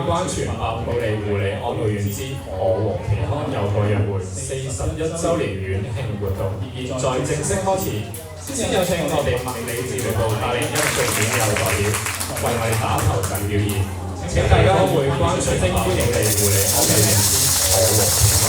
關全亞保利護理安老院之我和期康有個約會41週年院慶活動現在正式開始，先有請我哋物理治療部帶領一眾院友代表為我哋打頭陣表演。請大家會關注歡迎我哋護理安老院之我和期康。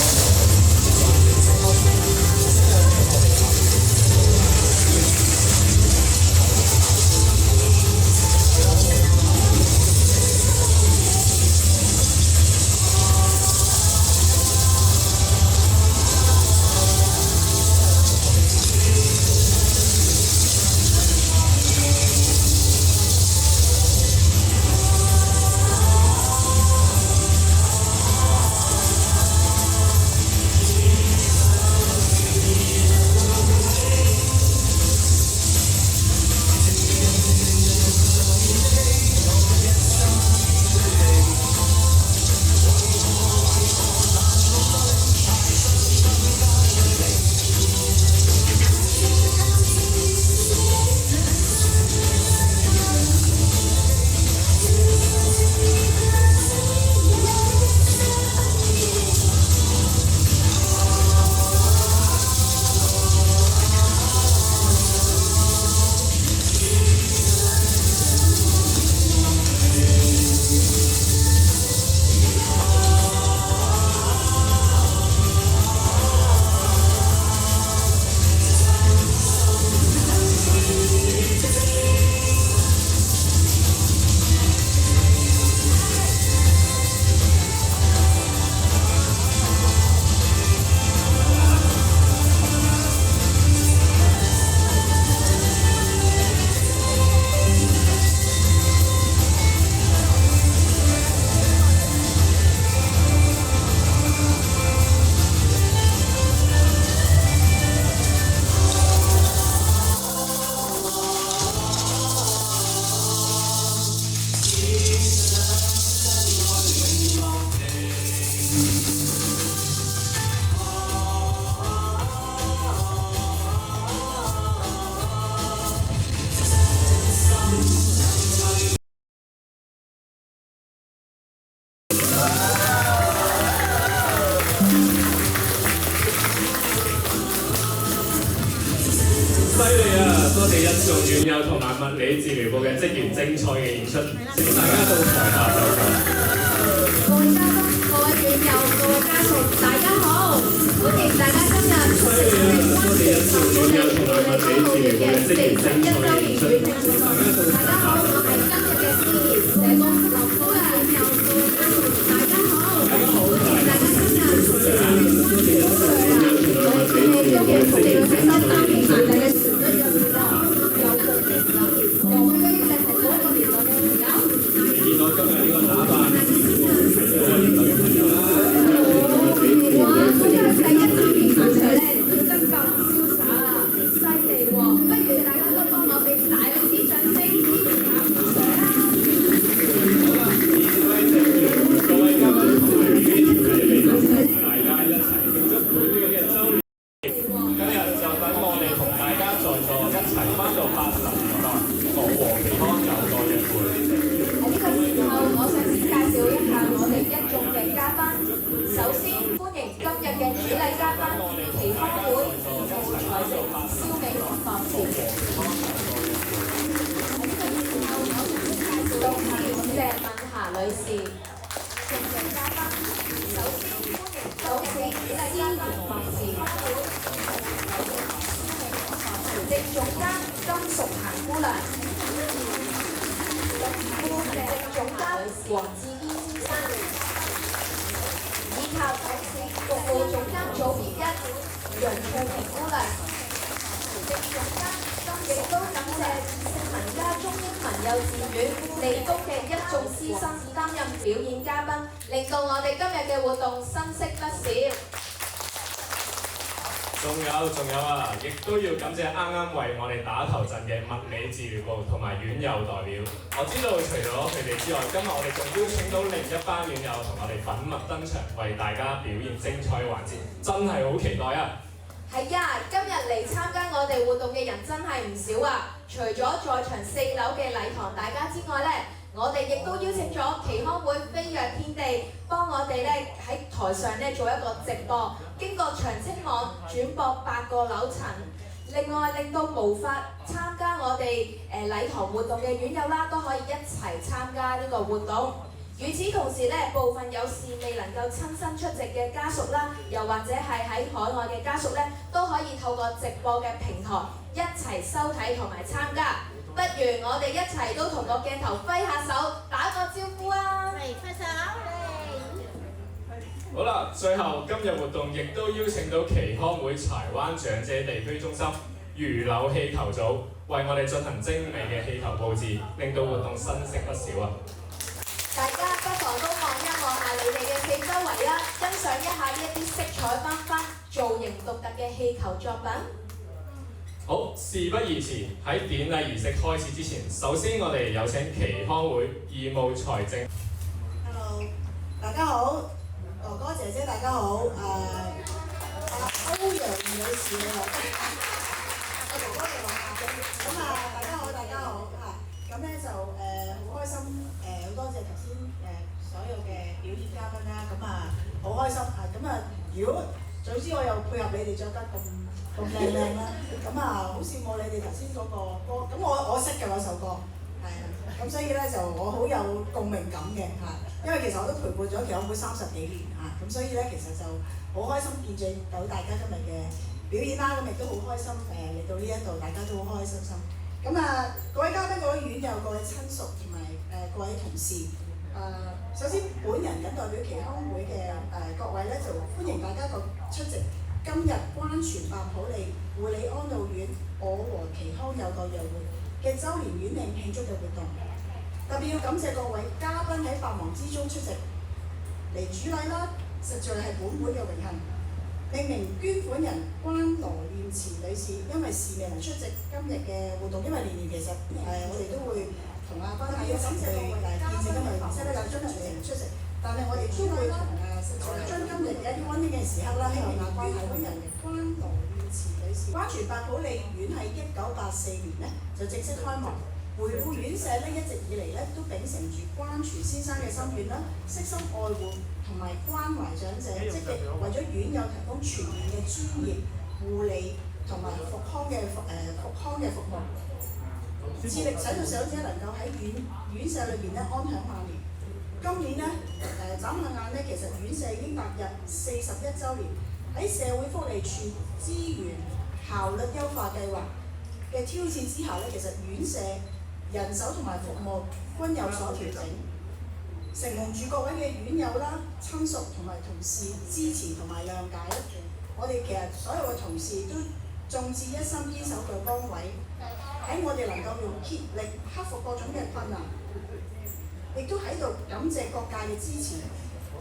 犀利啊！多謝一眾院友同埋物理治療部嘅職員精彩嘅演出，請大家到台下就座。各位嘉賓、各位院友、各位家屬，大家好！歡迎大家今日出席我哋關注受保利護理安老院嘅41週年院慶活動。大家好，我係今日嘅司儀社工劉夫人，院友、各位家屬，大家好！歡迎大家今日出席我哋嘅我哋嘅新單元嘅女士。重點嘉賓，首先歡迎首席資源博士、財政總監金淑嫻姑娘，副行政總監黃志堅先生，以及董事服務總監組別1楊翠萍姑娘。行政總監亦都感謝聖文家中英文幼稚園理工嘅一眾師生擔任表演嘉賓，令到我哋今日嘅活動生色不少。仲有啊！亦都要感謝啱啱為我哋打頭陣嘅物理治療部同埋院友代表。我知道除咗佢哋之外，今日我哋仲邀請到另一班院友同我哋粉墨登場，為大家表現精彩嘅環節，真係好期待啊！係呀，今日嚟參加我哋活動嘅人真係唔少啊！除咗在場4樓嘅禮堂大家之外呢，我哋亦都邀請咗期康會飛躍天地幫我哋咧喺台上咧做一個直播，經過長青網轉播8個樓層。另外令到無法參加我哋禮堂活動嘅院友啦，都可以一齊參加呢個活動。與此同時咧，部分有事未能夠親身出席嘅家屬啦，又或者係喺海外嘅家屬咧，都可以透過直播嘅平台一齊收睇同埋參加。不如我哋一齊都同個鏡頭揮下手，打個招呼啊！嚟揮手嚟！好啦，最後今日活動亦都邀請到期康會柴灣長者地區中心魚柳氣球組，為我哋進行精美嘅氣球佈置，令到活動新色不少啊！大家不妨都望一望下你哋嘅四周圍啦，欣賞一下呢一啲色彩繽紛、造型獨特嘅氣球作品。好，事不宜遲，喺典禮儀式開始之前，首先我哋有請期康會義務財政。Hello， 大家好，哥哥姐姐大家好，歐陽女士你好，我哥哥嘅話咁大家好，大家好咁咧就好開心好多謝頭先所有嘅表演嘉賓啦，好開心如果早知我又配合你哋着得咁靚啦，好羨慕你哋頭先嗰個歌，咁我識嘅嗰首歌，咁所以咧就我好有共鳴感嘅因為其實我都陪伴咗期康會30幾年咁所以咧其實就好開心見證到大家今日嘅表演啦，咁亦都好開心嚟到呢一度，大家都好開開心心。各位嘉賓、各位院友、各位親屬同埋各位同事，首先本人謹代表期康會嘅各位咧，就歡迎大家出席今日關全白普利護理安老院我和期康有個約會嘅週年院慶慶祝嘅活動。特別要感謝各位嘉賓喺百忙之中出席嚟主禮啦，實在係本會嘅榮幸。另名捐款人關羅念慈女士，因為事未能出席今日嘅活動，因為年其實我哋都會同關太一齊去見證今日嘅儀式咧，有將嚟出席，但係我哋都會同將今日嘅一啲溫馨嘅時刻啦，希望關太人嘅關羅念慈女士。關全白普利院喺1984年咧就正式開幕。陪護院舍咧一直以嚟咧都秉承住關全先生嘅心願啦，悉心愛護同埋關懷長者，積極為咗院友提供全面嘅專業護理同埋復康嘅服務，致力使到長者能夠喺院舍裏邊咧安享晚年。今年咧眨下眼咧，其實院舍已經踏入41週年，喺社會福利署資源效率優化計劃嘅挑戰之下咧，其實院舍人手同埋服務均有所調整，承蒙住各位嘅院友啦、親屬同埋同事支持同埋諒解，我哋其實所有嘅同事都眾志一心堅守嘅崗位，喺我哋能夠用竭力克服各種嘅困難，亦都喺度感謝各界嘅支持，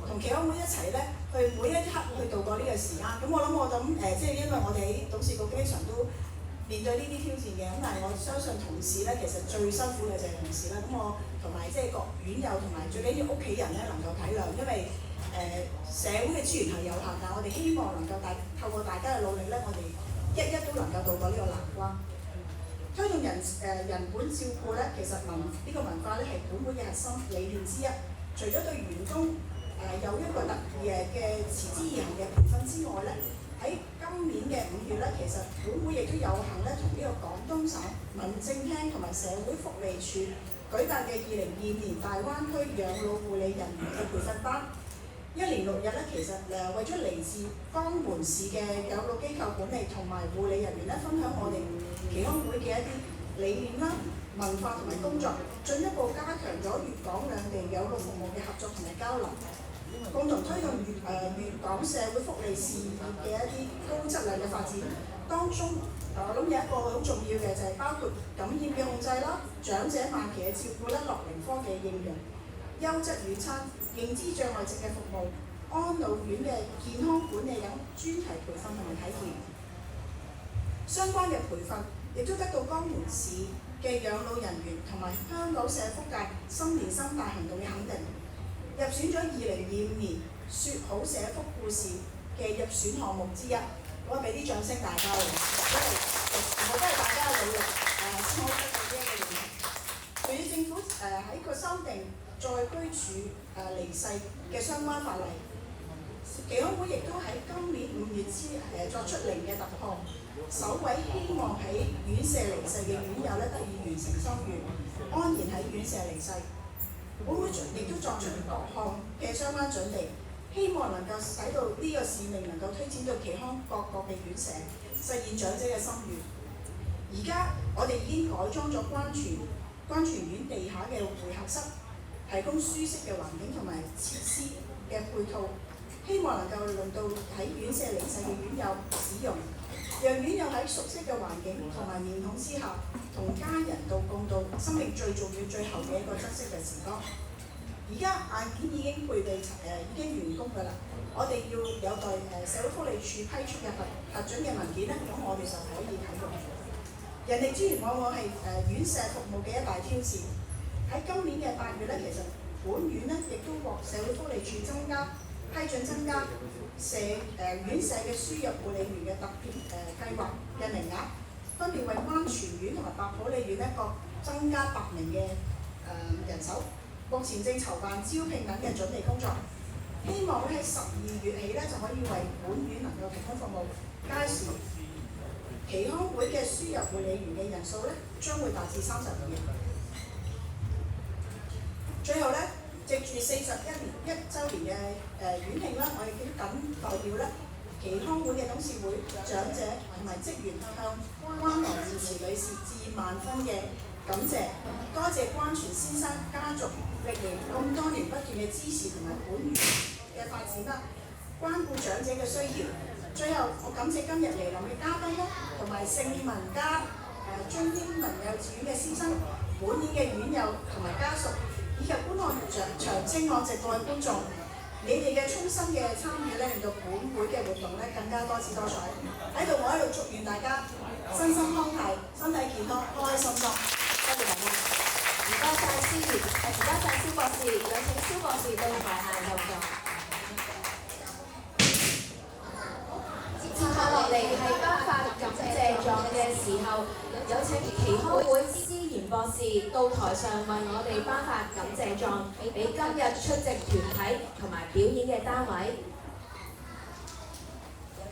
同期康會一齊咧去每一刻去度過呢個時間。我諗即係因為我哋喺董事局經常都面對呢啲挑戰嘅，但係我相信同事咧，其實最辛苦嘅就係同事啦。我同埋即係各院友同埋最緊要屋企人咧能夠體諒，因為社會嘅資源係有限，但我哋希望能夠透過大家嘅努力咧，我哋一都能夠渡過呢個難關。推動人本照顧咧，其實呢個文化咧係本會嘅核心理念之一。除咗對員工有一個特別嘅持之以恆嘅培訓之外咧，喺今年嘅5月咧，其實本會亦都有幸咧同呢個廣東省民政廳同埋社會福利署舉辦嘅2022年大灣區養老護理人員嘅培訓班。1連6日咧，其實為咗嚟自江門市嘅養老機構管理同埋護理人員咧，分享我哋耆康會嘅一啲理念啦、文化同埋工作，進一步加強咗粵港兩地養老服務嘅合作同埋交流，共同推動粵港社會福利事業嘅一啲高質量嘅發展。當中我諗有一個好重要嘅就係包括感染嘅控制啦、長者晚期嘅照顧啦、樂齡科技應用、優質午餐、認知障礙症嘅服務、安老院嘅健康管理等專題培訓同埋體驗。相關嘅培訓亦都得到江門市嘅養老人員同埋香港社福界新年新大行動嘅肯定，入選咗2025年説好社福故事嘅入選項目之一。我俾啲掌聲大家喎，因為都係大家嘅努力先可以得到呢一個認同。隨住政府喺個修訂在居處離世嘅相關法例，耆康會亦都喺今年5月作出零嘅突破，首位希望喺院舍離世嘅院友咧得以完成心願，安然喺院舍離世。本會亦都作出各項嘅相關準備，希望能夠使到呢個使命能夠推展到耆康各個嘅院舍，實現長者嘅心願。而家我哋已經改裝咗關泉院地下嘅會客室，提供舒適嘅環境同埋設施嘅配套，希望能夠令到喺院舍離世嘅院友使用，讓院友喺熟悉嘅環境同埋面孔之下，同家人共度生命最重要、最後嘅一個珍惜嘅時光。而家硬件已經配備已經完工㗎啦，我哋要有待社會福利署批出嘅核准嘅文件咧，咁我哋就可以啟用。人力資源往往係院舍服務嘅一大挑戰。喺今年嘅8月咧，其實本院咧亦都獲社會福利署批准增加院舍嘅輸入護理員嘅特別計劃嘅名額，分別為灣泉院同埋白普理院各增加8名嘅人手。目前正籌辦招聘等嘅準備工作，希望喺12月起咧就可以為本院能夠提供服務。屆時耆康會嘅輸入護理員嘅人數咧將會達至32人。最後咧，藉住41週年嘅院慶啦，我亦都謹代表咧耆康會嘅董事會、長者同埋職員向關來燕慈女士致萬分嘅感謝，多謝關泉先生家族歷年咁多年不斷嘅支持同埋本院嘅發展啦，關顧長者嘅需要。最後，我感謝今日嚟臨嘅嘉賓啦，同埋聖文家中英文幼稚園嘅師生、本院嘅院友同埋家屬，以及觀看長青網直播嘅觀眾，你哋嘅衷心嘅參與咧，令到本會嘅活動咧更加多姿多彩。喺度，我喺度祝願大家身心康泰、身體健康、開開心心。多謝大家。唔該曬蕭博士，有請蕭博士到台下就座。接下落嚟係頒發感謝狀嘅時候，有請耆康會思賢博士到台上為我哋頒發感謝狀，俾今日出席團體同埋表演嘅單位。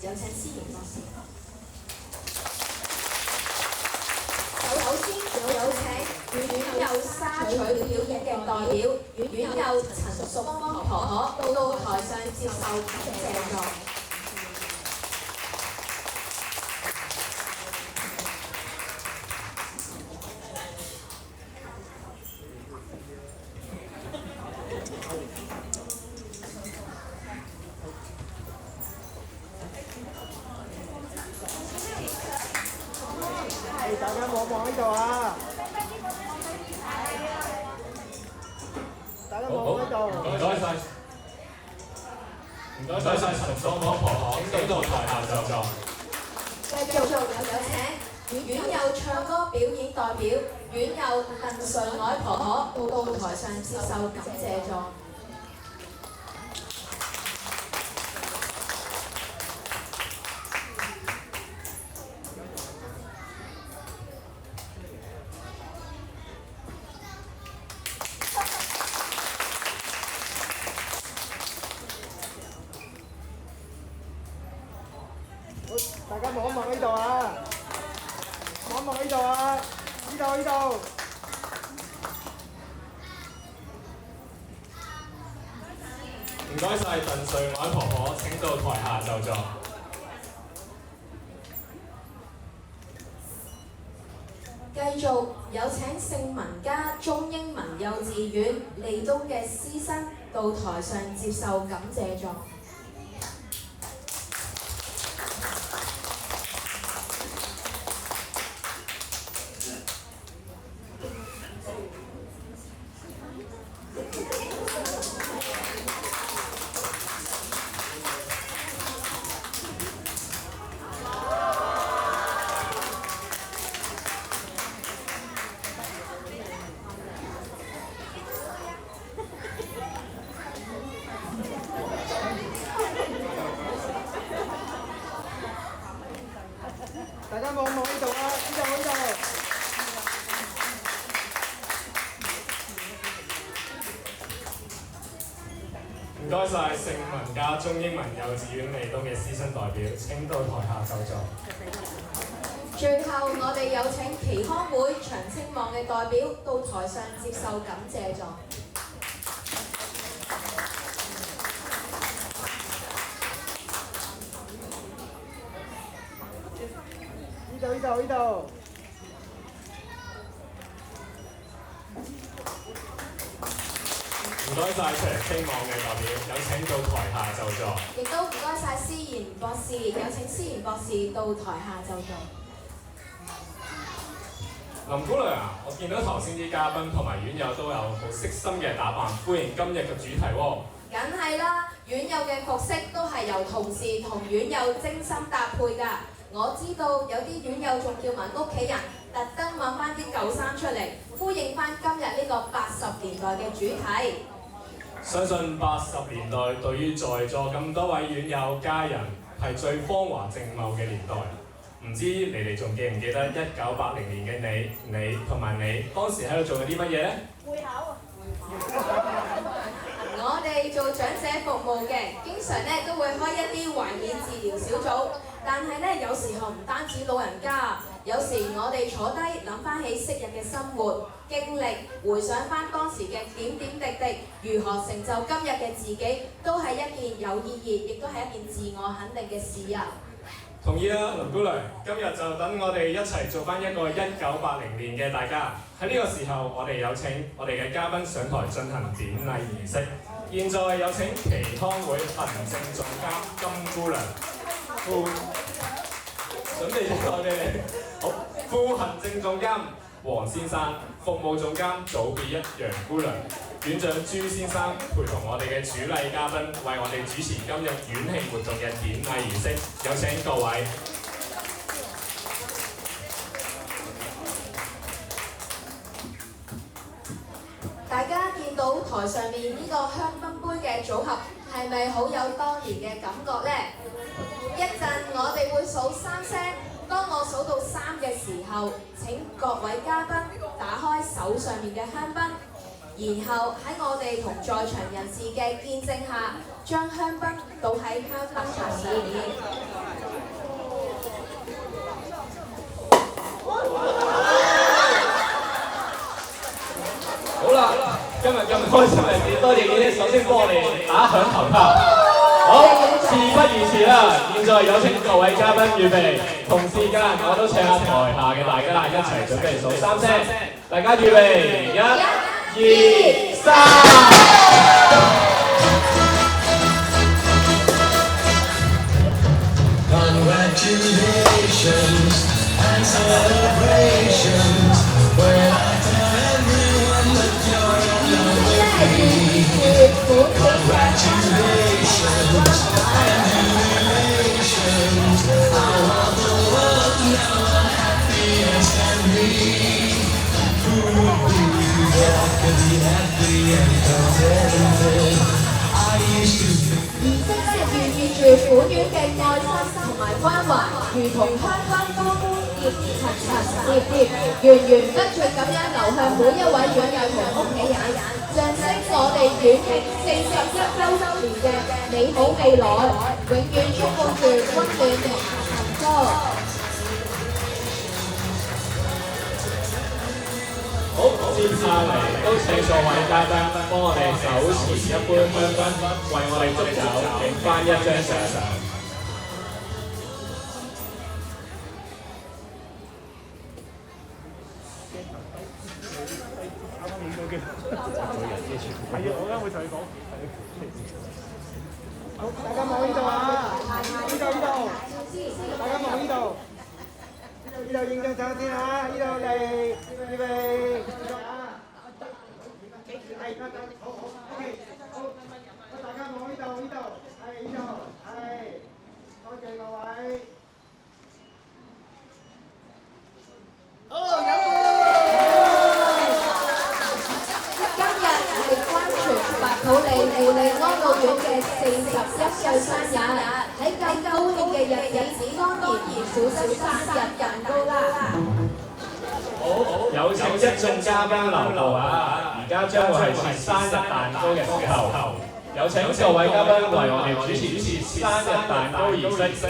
有請思賢博士。首先有請院友沙取表演嘅代表，院友陳淑芳婆婆到台上接受感謝狀。大家望望呢度啊！大家望望呢度。唔該晒陳淑芳婆婆到台下就座。繼續有請院友唱歌表演代表，院友鄧瑞愛婆婆到台上接受感謝狀。大家望一望呢度啊！望一望呢度啊！呢度。唔該晒鄧瑞愛婆婆，請到台下就座。繼續有請聖文家中英文幼稚園利東嘅師生到台上接受感謝狀。大家望一望呢度啊！呢度。唔該晒聖文家中英文幼稚園利東嘅師生代表，請到台下就座。最後，我哋有請耆康會長青網嘅代表到台上接受感謝狀。呢度。唔該晒長青網嘅代表，有請到台下就座。亦都唔該晒思妍博士，有請思妍博士到台下就座。林姑娘啊，我見到頭先啲嘉賓同埋院友都有好悉心嘅打扮，歡迎今日嘅主題喎。梗係啦，院友嘅服飾都係由同事同院友精心搭配㗎。我知道有啲院友仲叫埋屋企人特登揾翻啲舊衫出嚟，呼應翻今日呢個80年代嘅主題。相信80年代對於在座咁多位院友家人係最芳華正茂嘅年代。唔知你哋仲記唔記得1980年嘅你同埋你當時喺度做緊啲乜嘢呢？會考啊！我哋做長者服務嘅，經常咧都會開一啲懷緬治療小組，但係咧有時候唔單止老人家，有時我哋坐低諗翻起昔日嘅生活經歷，回想翻當時嘅點點滴滴，如何成就今日嘅自己，都係一件有意義，亦都係一件自我肯定嘅事啊！同意啊，林姑娘，今日就等我哋一齊做翻一個1980年嘅大家。喺呢個時候，我哋有請我哋嘅嘉賓上台進行典禮儀式。現在有請耆康會行政總監金姑娘，準備咗我哋好副行政總監黃先生，服務總監組別1楊姑娘，院長朱先生陪同我哋嘅主禮嘉賓為我哋主持今日院慶活動嘅典禮儀式，有請各位。大家見到台上面呢個香檳杯嘅組合，係咪好有當年嘅感覺呢？一陣我哋會數3聲，當我數到3嘅時候，請各位嘉賓打開手上面嘅香檳，然後喺我哋同在場人士嘅見證下，將香檳倒喺香檳塔上面。好啦，今日咁開心嘅日子，多謝你哋首先幫我哋打響頭炮。好，事不宜遲啦，現在有請各位嘉賓預備，同時間我都請下台下嘅大家一齊準備數3聲，大家預備1、2、3。Congratulations and celebrations. When I tell everyone that you're in love with me. Congratulations and jubilations. I want the world to know I'm happy as can be. Who would believe that I could be happy and contented? I used to think. 寓意住本院嘅愛心同埋關懷，如同香檳高高疊層層疊疊，源源不絕咁樣流向每一位院友同屋企人，象徵我哋院慶41週年嘅美好未來，永遠充滿住溫暖同幸福。好，接下嚟都請各位嘉賓幫我哋手持一杯香檳，為我哋祝酒影翻一張相。係啊，我啱會同你講。好，大家望呢度啊！呢度，大家望呢度。呢度影張相先啊！呢度嚟，預備，啊！係，好，OK，好，大家望呢度，係呢度，係，多謝各位。好，有白土利護利安老院嘅41歲生日，喺咁高興嘅日子，當然唔少得生日蛋糕啦。好，有請一眾嘉賓留步啊！而家將會係切生日蛋糕嘅時候，有請各位嘉賓為我哋主持切生日蛋糕儀式。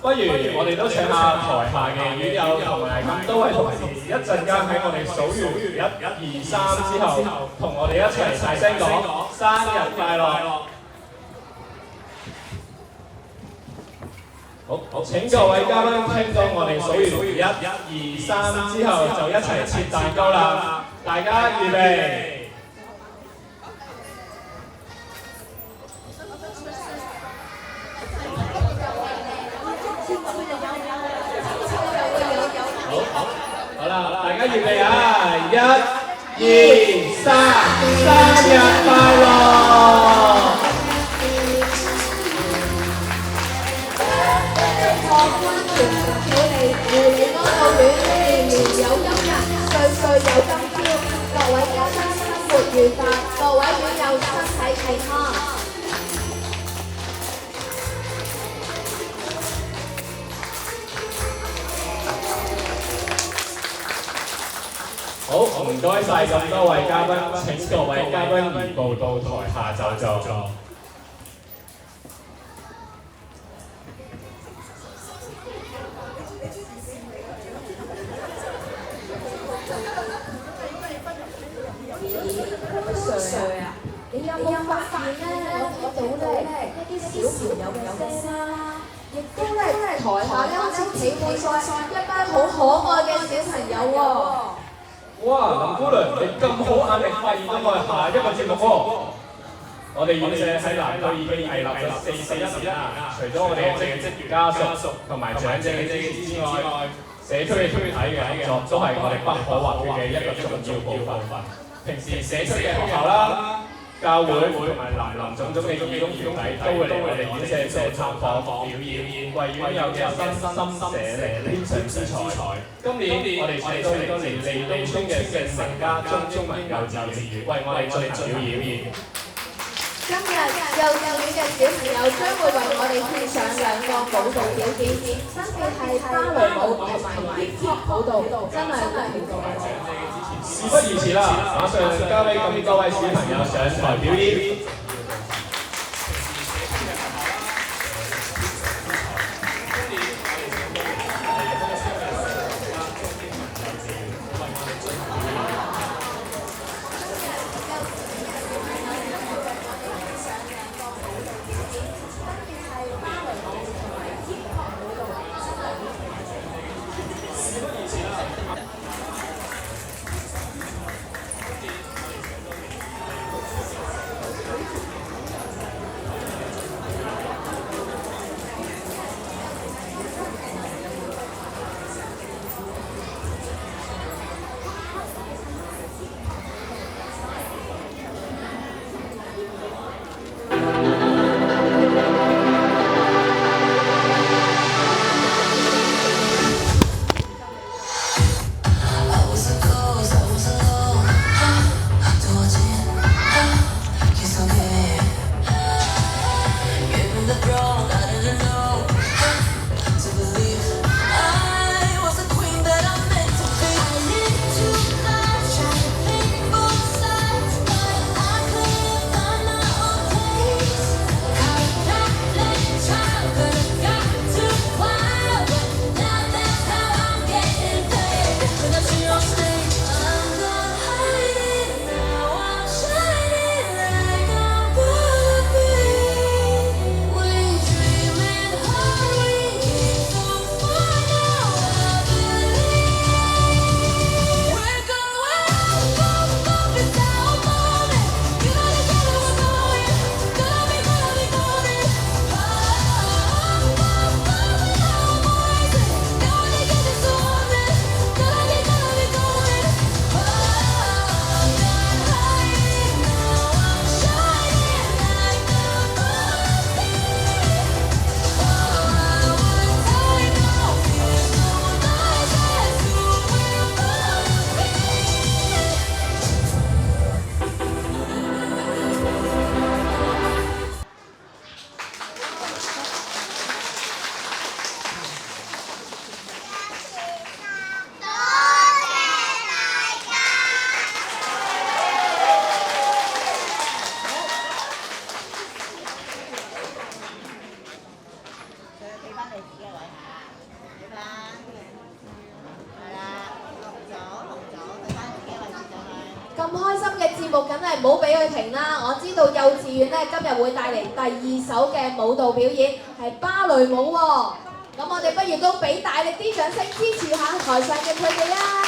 不如我哋都請下台下嘅院友同埋咁多位同事，一陣間喺我哋數完1、2、3之後，同我哋一齊大聲講生日快樂！好，請各位嘉賓聽到我哋數完1、2、3之後，就一齊切蛋糕啦！大家預備。好啦，大家預備啊！1、2、3，生日快樂！破關全白土利護利安老院，年年有今日，歲歲有今朝。各位嘉賓生活愉快，各位院友身體健康。好，唔該晒咁多位嘉賓，請各位嘉賓移步到台下就座。Sir啊，你有冇發現咧？我見到咧一啲小朋友嘅聲啦，亦都咧台下咧好似企滿晒一班好可愛嘅小朋友喎。哇，林姑娘，你咁好眼力發現咗我哋下一個節目喎！我哋院舍喺南區已經屹立咗41年啦。除咗我哋嘅職員家屬同埋長者嘅支持之外，社區嘅團體嘅合作都係我哋不可或缺嘅一個重要部分。平時社區嘅學校啦、教會同埋林種種嘅義工團體都會嚟我哋院舍做參訪表演，為院友嘅身心社靈添上姿彩。今年我哋請到嚟自利東村嘅聖神家中文幼稚園，為我哋進行表演。今日幼稚園嘅小朋友將會為我哋獻上2個舞蹈表演，分別係芭蕾舞同埋 hip hop 舞蹈，真係好跳動。事不宜遲啦，馬上交俾咁多位小朋友上台表演。開心嘅節目，梗係唔好俾佢停啦！我知道幼稚園咧今日會帶嚟第2首嘅舞蹈表演，係芭蕾舞喎。咁我哋不如都俾大力啲掌聲支持下台上嘅佢哋啊！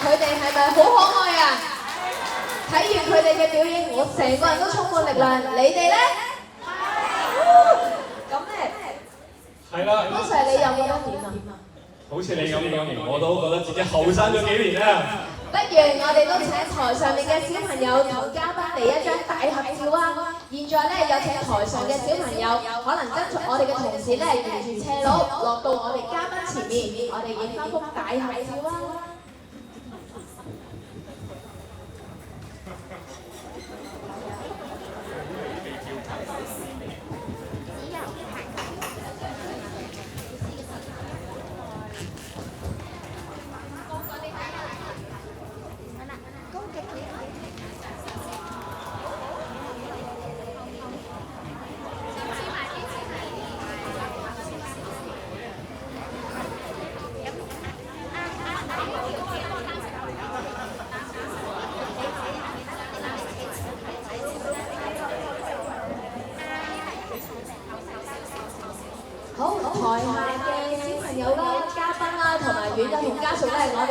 佢哋係咪好可愛啊？睇完佢哋嘅表演，我成個人都充滿力量。你哋咧？咁咧？係啦。多謝你有冇得點啊？好似你咁講完，我都覺得自己後生咗幾年啦。不如我哋都請台上面嘅小朋友同嘉賓嚟一張大合照啊！現在咧有請台上嘅小朋友，可能跟隨我哋嘅同事咧沿住斜路落到我哋嘉賓前面，我哋影翻幅大合照啊！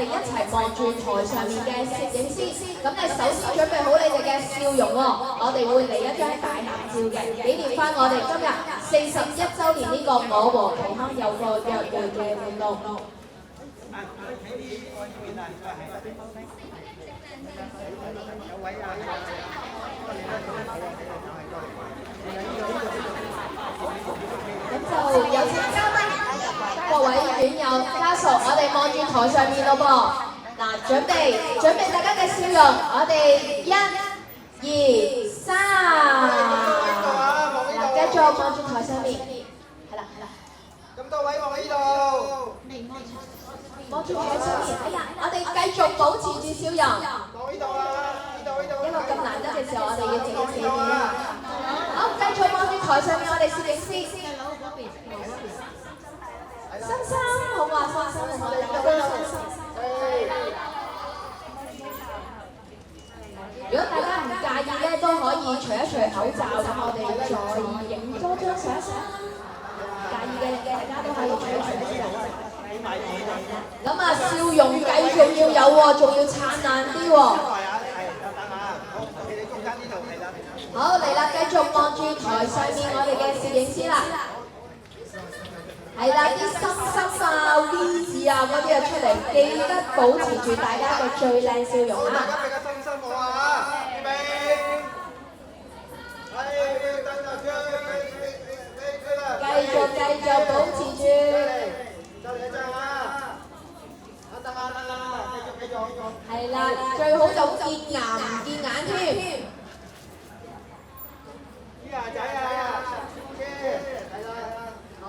哋一齊望住台上面嘅攝影師。咁你首先準備好你哋嘅笑容喎，我哋會嚟一張大合照嘅，紀念翻我哋今日41週年呢個我和期刊有個約會嘅活動。咁就有請嘉賓、各位院友家屬，我哋望住台上面咯噃。嗱，準備大家嘅笑容，我哋1、2、3，嗱，繼續望住台上面，係啦。咁多位望呢度，望住台上面，哎呀，我哋繼續保持住笑容。望呢度啊，呢度。一個咁難得嘅時候，我哋要靜一靜啲。好，繼續望住台上面，我哋攝影師。珊珊，好嘛，珊珊，好嘛，如果大家唔介意咧，都可以除一除口罩，咁我哋再影多張相先。介意嘅大家都可以除一除口罩。咁啊，笑容繼續要有喎，仲要燦爛啲喎。好，嚟啦，繼續望住台上面我哋嘅攝影師啦。係啦，啲心心啊、V 字啊嗰啲啊出嚟，記得保持住大家嘅最靚笑容啊！大家俾個心心我啊！預備，繼續保持住。就嚟一張啊！得，繼續。係啦，最好就見牙唔見眼添。啲牙仔啊！係啦。好。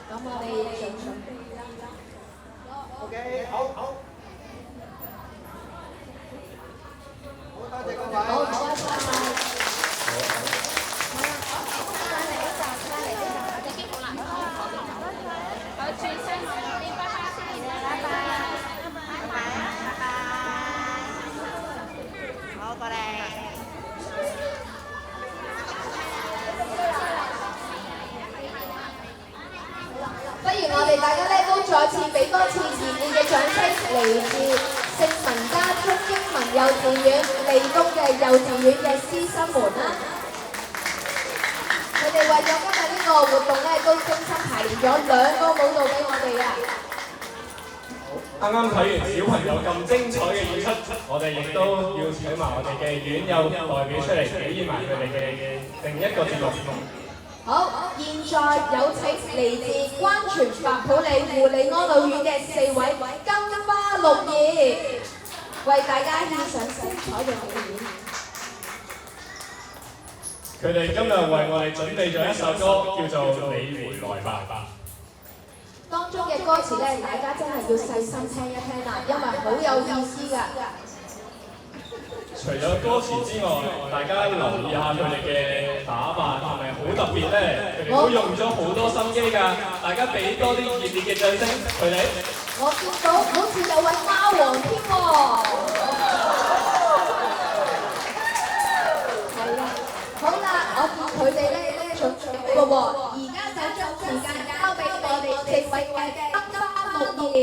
咁我哋準備。OK， 好，多謝各位。好，唔該晒。不如我哋大家咧都再次俾多次熱烈嘅掌聲，嚟自聖文家中英文幼稚園利東嘅幼稚園嘅師生們啦。佢哋為咗今日呢個活動咧，都精心排練咗2個舞蹈俾我哋啊！啱啱睇完小朋友咁精彩嘅演出，我哋亦都要請埋我哋嘅院友代表出嚟表演埋佢哋嘅另一個節目。好，現在有請嚟自關泉白普理護理安老院嘅4位金花綠葉，為大家獻上精彩嘅表演。佢哋今日為我哋準備咗一首歌，叫做《你回來吧》。當中嘅歌詞咧，大家真係要細心聽一聽啦，因為好有意思㗎。除咗歌詞之外，大家留意下佢哋嘅打扮係咪好特別咧？佢哋都用咗好多心機㗎，大家俾多啲熱烈嘅掌聲佢哋。我見到好似有位貓王添喎。係啦，好啦，我見佢哋咧準備嘅喎，而家就將時間交俾我哋4位嘅金花綠葉。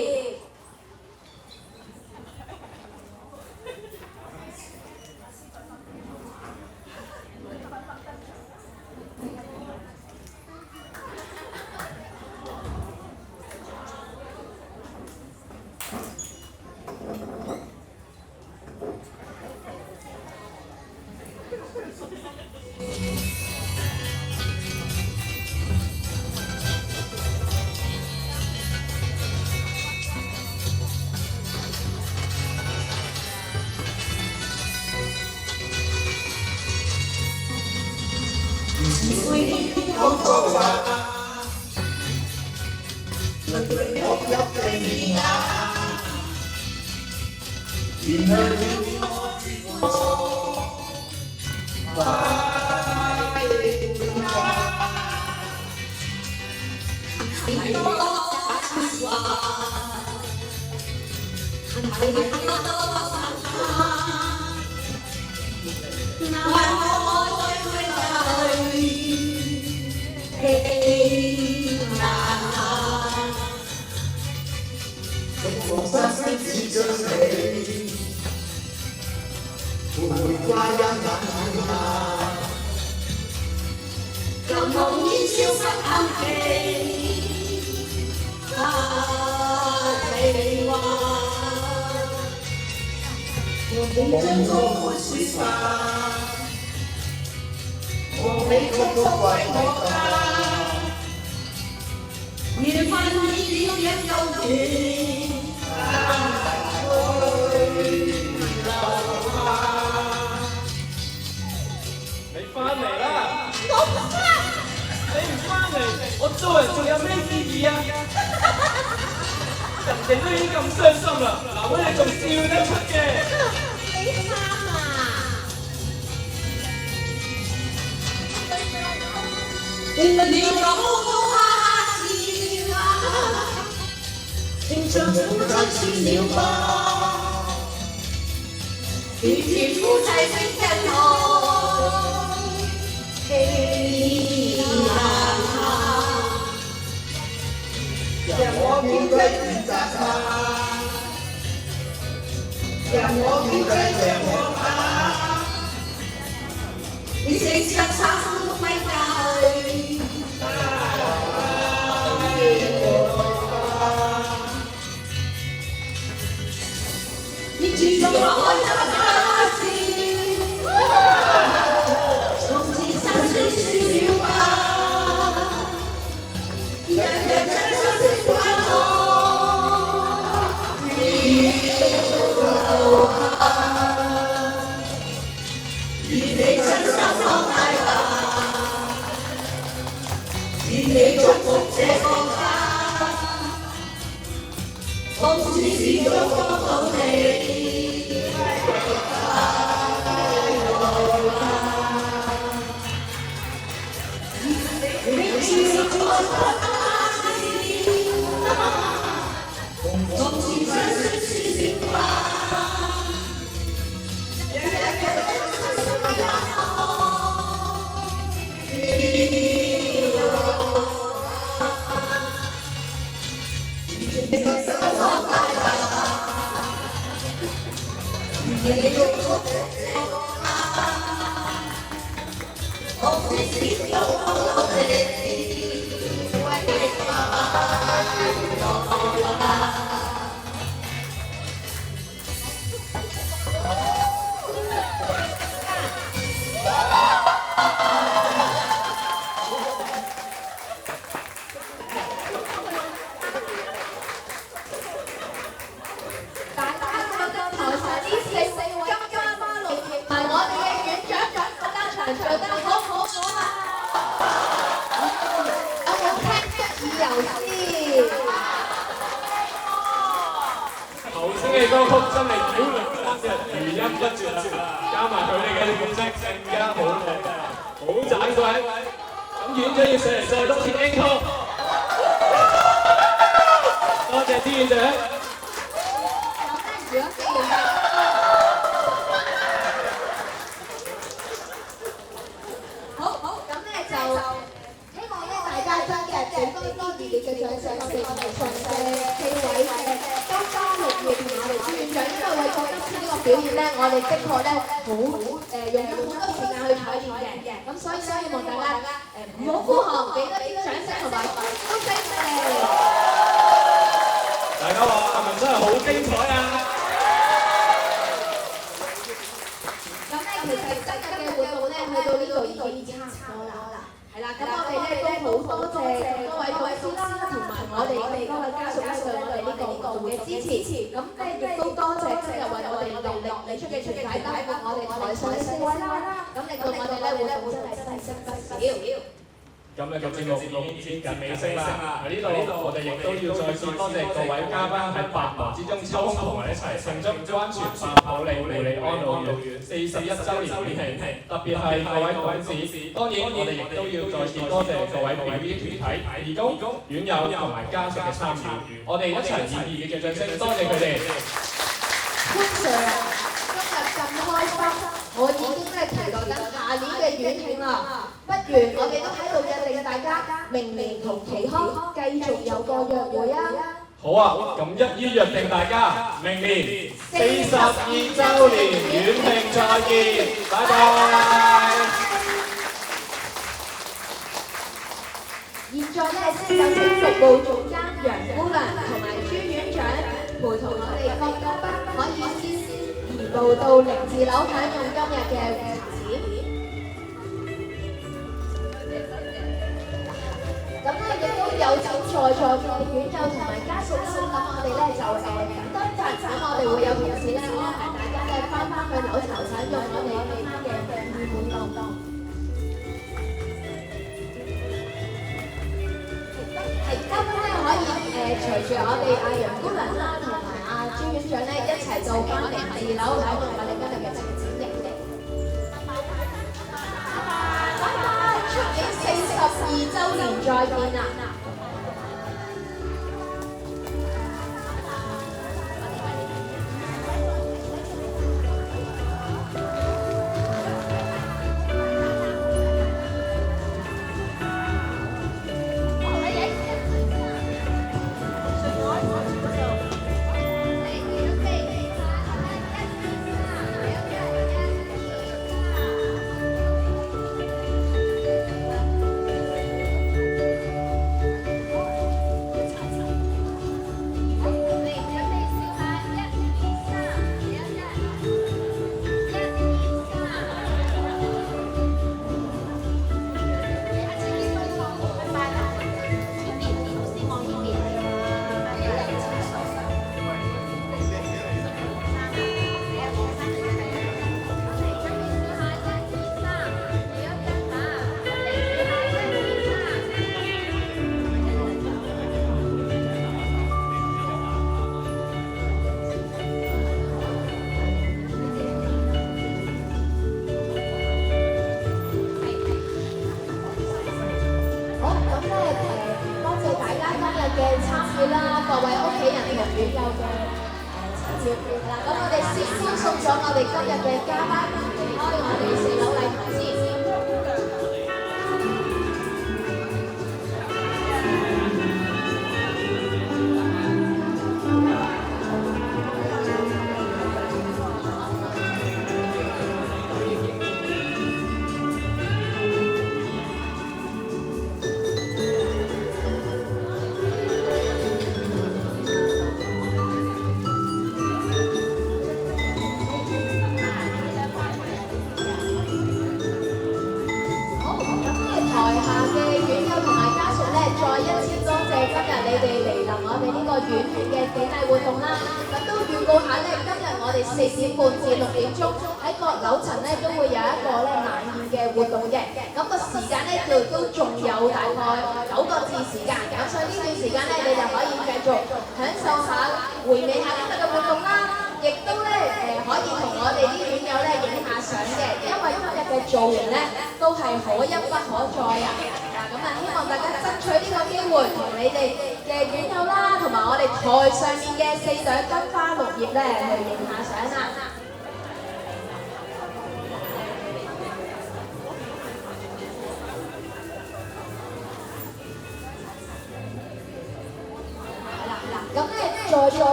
Vamos 將你玫瑰一眼下，舊夢已消失暗期，你話我們將高歡説話，和你祝福為我家，緣分已了一勾結。翻嚟啦！我唔翻，你唔翻嚟，我做人仲有咩意義啊？人哋都已經咁傷心啦，嗱，我哋仲笑得出嘅。你啱啊！你好好哈笑啊！情像真似了吧？甜甜夫妻的人愛。讓我面對抉擇他，讓我面對着我吧，你誠實撐都揮界，你注重我愛的價值。你祝福這個家，從此始終幫到你。你注重我的價值，從此相信是情話。歌曲真係表裏不一，餘音不絕啦！加埋佢哋嘅演繹更加好睇，好盞鬼！咁院長要上嚟再錄次 encore， 多謝朱院長。好，咁咧就希望咧大家真嘅俾多啲熱烈嘅掌聲，我哋上嘅4位嘅金花綠葉同埋我哋朱院長，因為為咗今次呢個表演咧，我哋的確咧用咗好多時間去排練嘅，咁所以希望大家唔好孤寒，俾多啲掌聲同埋歡聲佢哋。大家話係咪真係好精彩啊？咁咧其實今日嘅活動咧去到呢度已經差唔多啦。係啦，咁我哋咧都好多謝各位導師啦，同埋我哋各位家屬咧對我哋呢個活動嘅支持。咁咧亦都多謝今日為我哋努力嚟出嘅團體，包括我哋台上嘅4位啦。咁令到我哋咧活動真係細聲不少。咁咧個節目已經接近尾聲啦！喺呢度我哋亦都要再次多謝各位嘉賓喺百忙之中抽空同我哋一齊慶祝灣全百普利護理安老院41週年喜慶，特別係各位董事。當然我哋亦都要再次多謝各位表演團體、義工、院友同埋家屬嘅參與。我哋一齊以熱烈嘅掌聲多謝佢哋。潘 Sir 今日咁開心，我已經咧期待緊下年嘅院慶啦。不如我哋都喺度約定大家明年同期康繼續有個約會啊！好啊，咁一於約定大家明年42週年院慶再見，拜拜。現在咧，先有請服務總監楊姑娘同埋朱院長陪同我哋各嘉賓可以先移步到零字樓享用今日嘅茶點。咁咧亦都有請在座嘅院友同埋家屬啦，咁我哋咧就等多一陣，咁我哋會有同事咧安排大家咧翻去樓層享用我哋其他嘅宴會活動。嘉賓咧可以隨住我哋阿楊姑娘啦同埋阿朱院長咧一齊到翻零字樓享用我哋今日嘅茶點嘅。拜拜，出年42週年再見啦！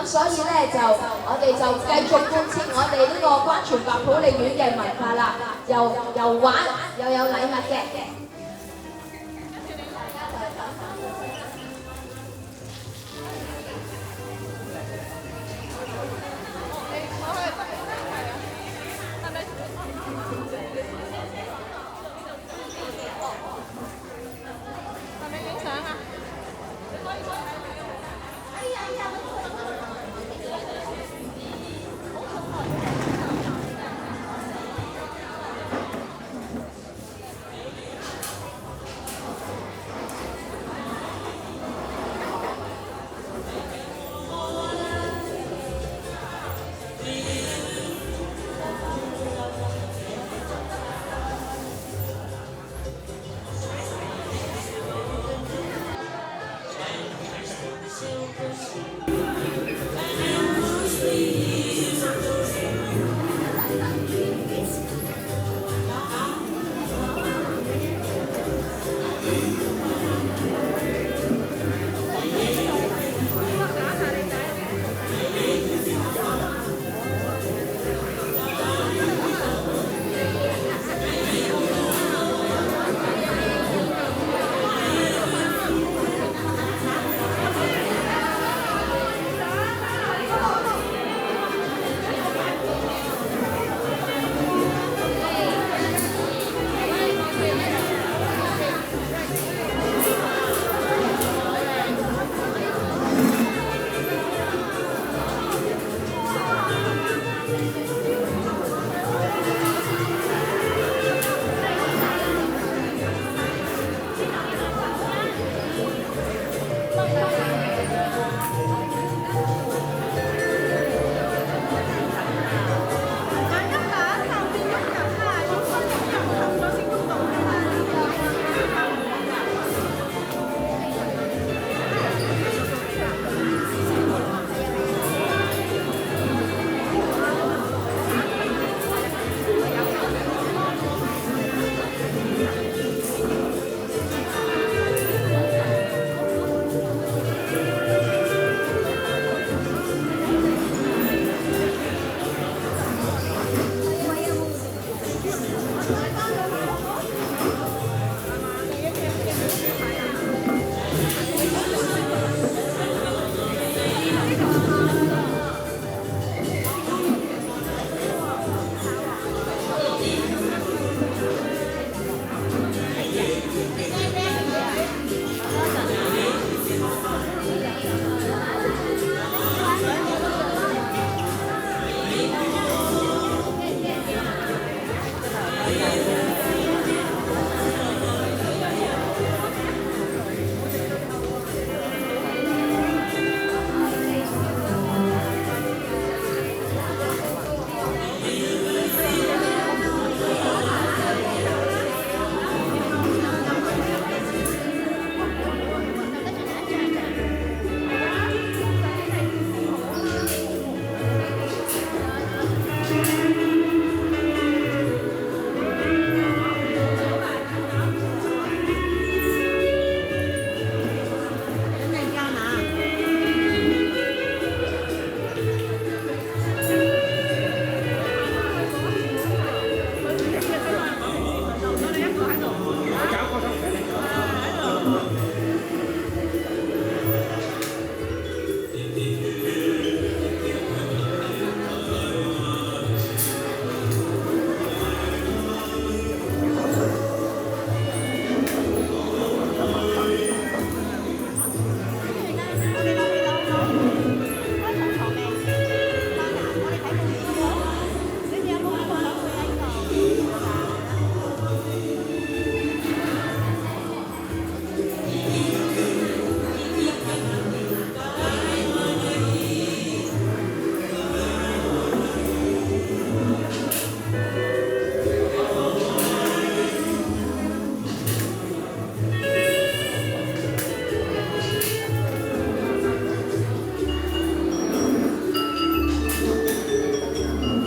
所以咧就我哋就繼續貫徹我哋呢個關全白普利院嘅文化啦，又玩又有禮物嘅。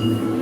Thank you.